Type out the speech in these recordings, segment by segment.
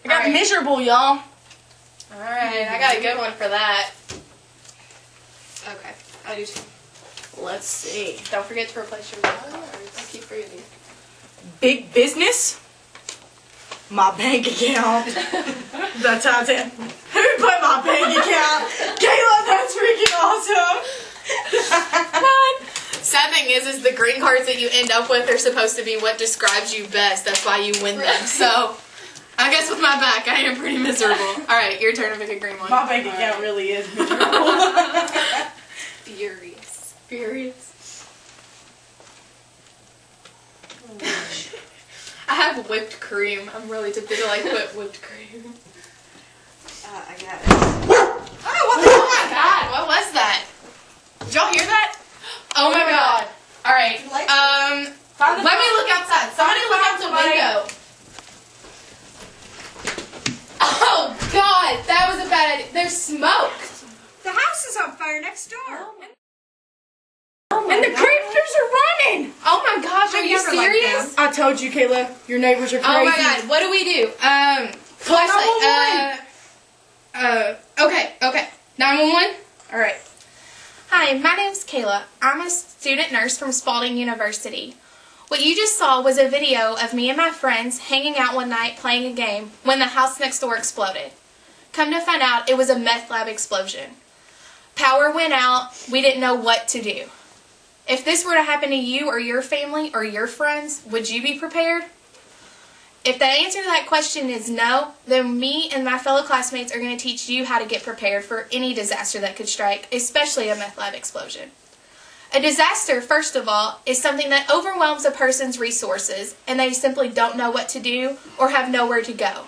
I got miserable, y'all. Alright, I got a good one for that. Okay, I do too. Let's see. Don't forget to replace your wallet, or I'll keep forgetting. Big business? My bank account. That's how it's in. Who put my bank account? Kayla, that's freaking awesome. Sad thing is the green cards that you end up with are supposed to be what describes you best. That's why you win them. So, I guess with my back, I am pretty miserable. Alright, your turn to pick a green one. My bank account really is miserable. Furious. Furious. I have whipped cream. I'm really tempted to like whipped cream. I got it. Oh my god, what was that? Did y'all hear that? Oh my god. Alright, let me look outside. Somebody look out the window. Oh god, that was a bad idea. There's smoke. The house is on fire next door. And the creepers are running. Oh my gosh, are you serious? I told you, Kayla, your neighbors are crazy. Oh my god, what do we do? Flashlight. Okay. 911? Alright. Hi, my name's Kayla. I'm a student nurse from Spalding University. What you just saw was a video of me and my friends hanging out one night playing a game when the house next door exploded. Come to find out, it was a meth lab explosion. Power went out. We didn't know what to do. If this were to happen to you or your family or your friends, would you be prepared? If the answer to that question is no, then me and my fellow classmates are going to teach you how to get prepared for any disaster that could strike, especially a meth lab explosion. A disaster, first of all, is something that overwhelms a person's resources and they simply don't know what to do or have nowhere to go.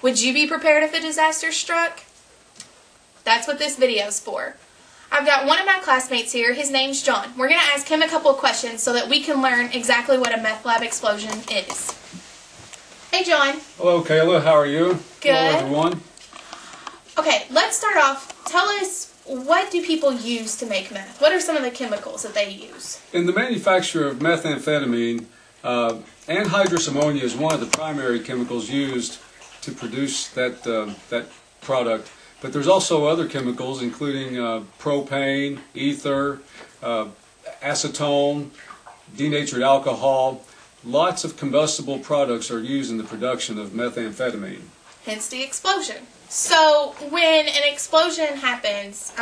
Would you be prepared if a disaster struck? That's what this video's for. I've got one of my classmates here. His name's John. We're going to ask him a couple of questions so that we can learn exactly what a meth lab explosion is. Hey, John. Hello, Kayla. How are you? Good. Hello, everyone. Okay, let's start off. Tell us, what do people use to make meth? What are some of the chemicals that they use? In the manufacture of methamphetamine, anhydrous ammonia is one of the primary chemicals used to produce that product. But there's also other chemicals, including propane, ether, acetone, denatured alcohol. Lots of combustible products are used in the production of methamphetamine. Hence the explosion. So when an explosion happens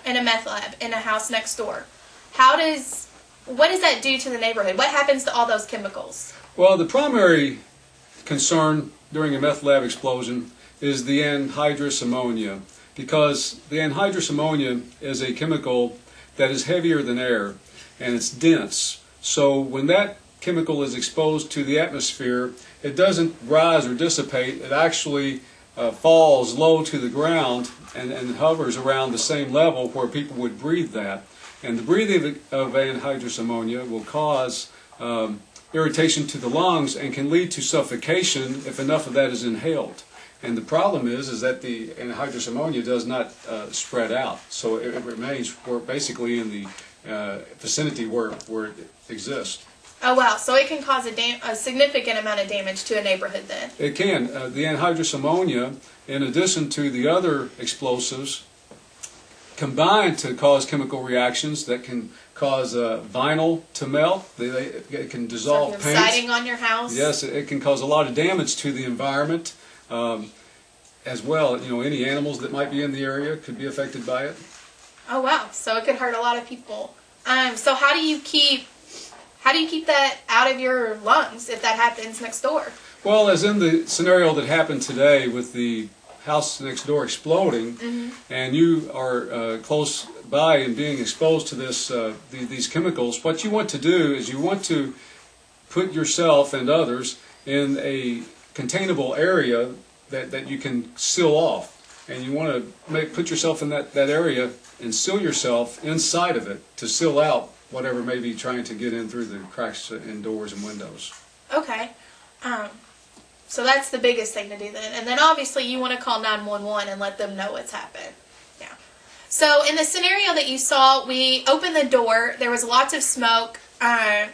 in a meth lab in a house next door, what does that do to the neighborhood? What happens to all those chemicals? Well, the primary concern during a meth lab explosion is the anhydrous ammonia, because the anhydrous ammonia is a chemical that is heavier than air and it's dense. So when that chemical is exposed to the atmosphere, it doesn't rise or dissipate. It actually falls low to the ground and hovers around the same level where people would breathe that. And the breathing of anhydrous ammonia will cause irritation to the lungs and can lead to suffocation if enough of that is inhaled. And the problem is that the anhydrous ammonia does not spread out, so it remains basically in the vicinity where it exists. Oh wow, so it can cause a significant amount of damage to a neighborhood then? It can. The anhydrous ammonia, in addition to the other explosives, combine to cause chemical reactions that can cause vinyl to melt. It can dissolve paint. Siding on your house? Yes, it can cause a lot of damage to the environment. As well, any animals that might be in the area could be affected by it. Oh wow, so it could hurt a lot of people. So how do you keep that out of your lungs if that happens next door? Well, as in the scenario that happened today with the house next door exploding, and you are close by and being exposed to these chemicals, what you want to do is you want to put yourself and others in a containable area that you can seal off, and you want to put yourself in that area and seal yourself inside of it to seal out whatever may be trying to get in through the cracks in doors and windows. Okay, so that's the biggest thing to do then, and then obviously you want to call 911 and let them know what's happened. Yeah. So in the scenario that you saw, we opened the door, there was lots of smoke, bad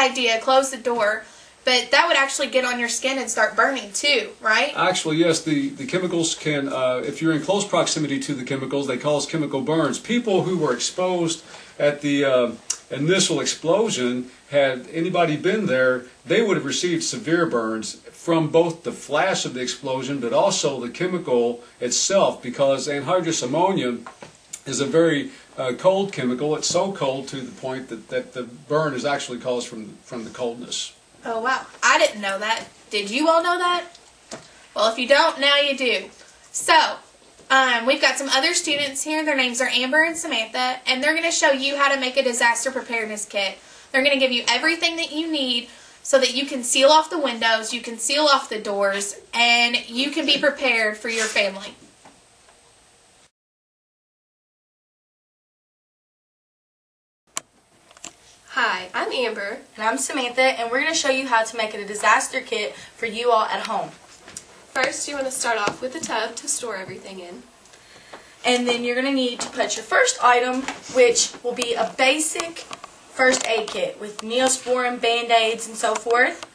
idea, close the door. but that would actually get on your skin and start burning too, right? Actually, yes, the chemicals can, if you're in close proximity to the chemicals, they cause chemical burns. People who were exposed at the initial explosion, had anybody been there, they would have received severe burns from both the flash of the explosion, but also the chemical itself, because anhydrous ammonia is a very cold chemical. It's so cold to the point that the burn is actually caused from the coldness. Oh, wow. I didn't know that. Did you all know that? Well, if you don't, now you do. So, we've got some other students here. Their names are Amber and Samantha, and they're going to show you how to make a disaster preparedness kit. They're going to give you everything that you need so that you can seal off the windows, you can seal off the doors, and you can be prepared for your family. Hi, I'm Amber. And I'm Samantha, and we're going to show you how to make a disaster kit for you all at home. First, you want to start off with a tub to store everything in. And then you're going to need to put your first item, which will be a basic first aid kit with Neosporin, Band-Aids, and so forth.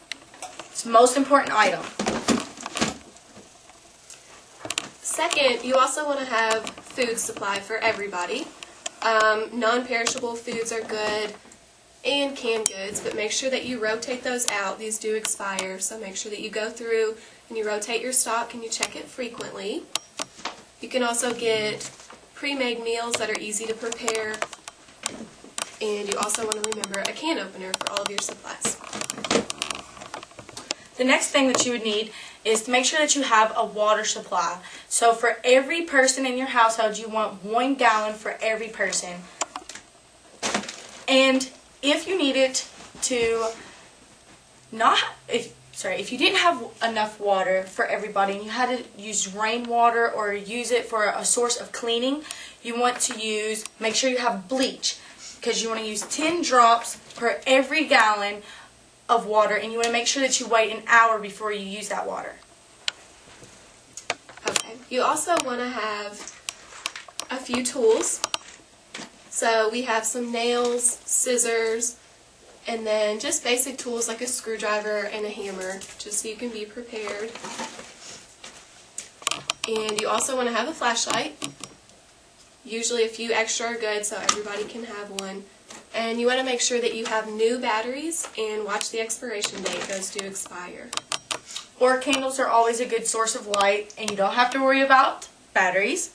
It's the most important item. Second, you also want to have food supply for everybody. Non-perishable foods are good, and canned goods, but make sure that you rotate those out. These do expire, so make sure that you go through and you rotate your stock and you check it frequently. You can also get pre-made meals that are easy to prepare, and you also want to remember a can opener for all of your supplies. The next thing that you would need is to make sure that you have a water supply. So for every person in your household, you want 1 gallon for every person. And if you needed to if you didn't have enough water for everybody and you had to use rainwater or use it for a source of cleaning, you want to make sure you have bleach, because you want to use 10 drops per every gallon of water, and you want to make sure that you wait an hour before you use that water. Okay. You also want to have a few tools. So we have some nails, scissors, and then just basic tools like a screwdriver and a hammer, just so you can be prepared. And you also want to have a flashlight. Usually a few extra are good, so everybody can have one. And you want to make sure that you have new batteries and watch the expiration date. Those do expire. Or candles are always a good source of light, and you don't have to worry about batteries.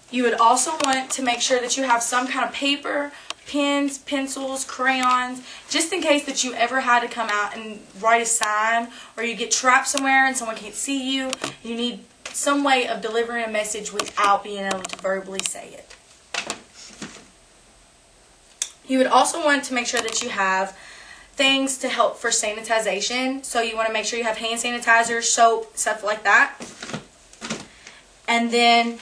You would also want to make sure that you have some kind of paper, pens, pencils, crayons, just in case that you ever had to come out and write a sign, or you get trapped somewhere and someone can't see you. You need some way of delivering a message without being able to verbally say it. You would also want to make sure that you have things to help for sanitization. So you want to make sure you have hand sanitizer, soap, stuff like that. And then,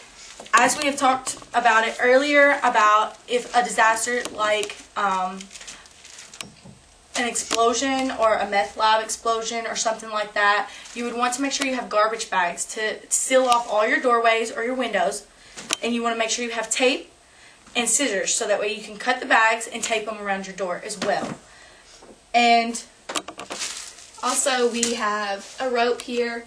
as we have talked about it earlier, about if a disaster like an explosion or a meth lab explosion or something like that, you would want to make sure you have garbage bags to seal off all your doorways or your windows. And you want to make sure you have tape and scissors, so that way you can cut the bags and tape them around your door as well. And also we have a rope here,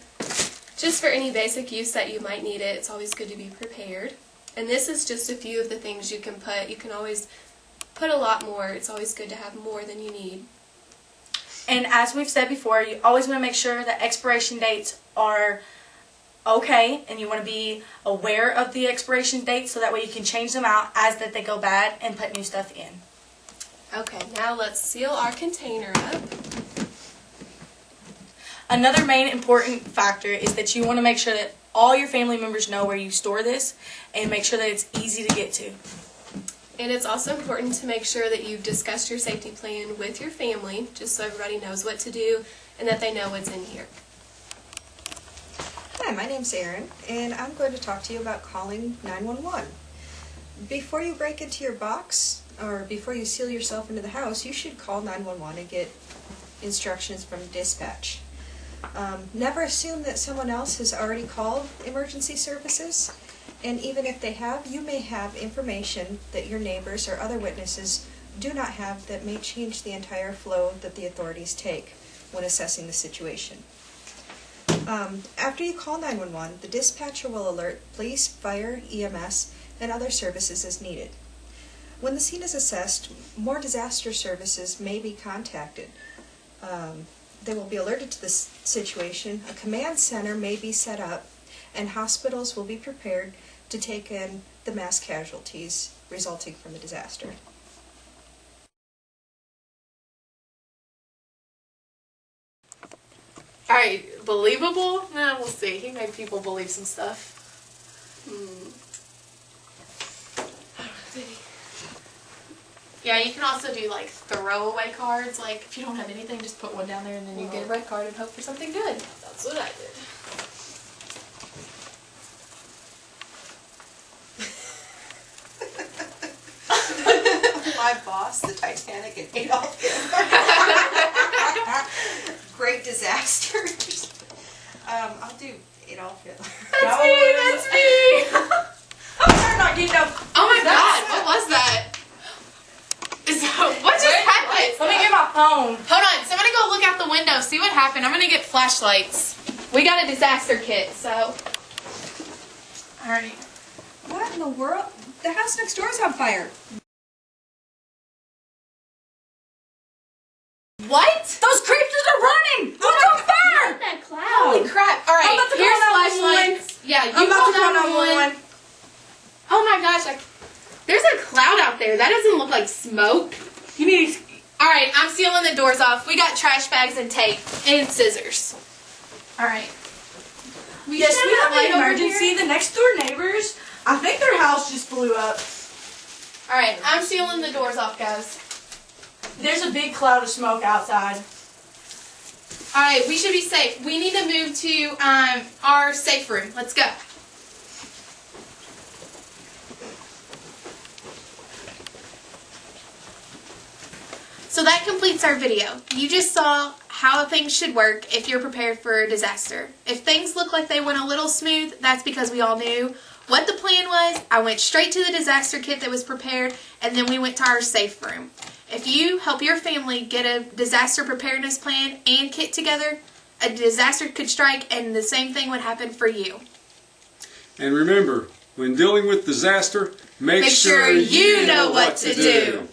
just for any basic use that you might need it. It's always good to be prepared. And this is just a few of the things you can put. You can always put a lot more. It's always good to have more than you need. And as we've said before, you always want to make sure that expiration dates are okay, and you want to be aware of the expiration dates so that way you can change them out as that they go bad and put new stuff in. Okay, now let's seal our container up. Another main important factor is that you want to make sure that all your family members know where you store this, and make sure that it's easy to get to. And it's also important to make sure that you've discussed your safety plan with your family, just so everybody knows what to do and that they know what's in here. Hi, my name's Erin, and I'm going to talk to you about calling 911. Before you break into your box, or before you seal yourself into the house, you should call 911 and get instructions from dispatch. Never assume that someone else has already called emergency services, and even if they have, you may have information that your neighbors or other witnesses do not have that may change the entire flow that the authorities take when assessing the situation. After you call 911, the dispatcher will alert police, fire, EMS, and other services as needed. When the scene is assessed, more disaster services may be contacted. They will be alerted to this situation, a command center may be set up, and hospitals will be prepared to take in the mass casualties resulting from the disaster. Alright, believable? No, we'll see. He made people believe some stuff. Yeah, you can also do like throwaway cards. Like if you don't have anything, just put one down there and then you get a red card and hope for something good. That's what I did. My boss, the Titanic, and Adolf Hitler. Great disasters. I'll do Adolf Hitler. That's me! That's me! They're not getting up. Oh my god, what was that? What just happened? Let me get my phone. Hold on, somebody go look out the window, see what happened. I'm gonna get flashlights. We got a disaster kit, so. Alright. What in the world? The house next door is on fire. What? Those creatures are running! What's on fire? That cloud. Holy crap. Alright, I'm about to here's call 911. flashlights. Yeah, you I'm about to call 911. 911. Oh my gosh, there's a cloud out there. That doesn't look like smoke. You need. Alright, I'm sealing the doors off. We got trash bags and tape and scissors. Alright. Yes, we have an emergency. The next door neighbors, I think their house just blew up. Alright, I'm sealing the doors off, guys. There's a big cloud of smoke outside. Alright, we should be safe. We need to move to our safe room. Let's go. So that completes our video. You just saw how things should work if you're prepared for a disaster. If things look like they went a little smooth, that's because we all knew what the plan was. I went straight to the disaster kit that was prepared, and then we went to our safe room. If you help your family get a disaster preparedness plan and kit together, a disaster could strike and the same thing would happen for you. And remember, when dealing with disaster, make Make sure you know what to do.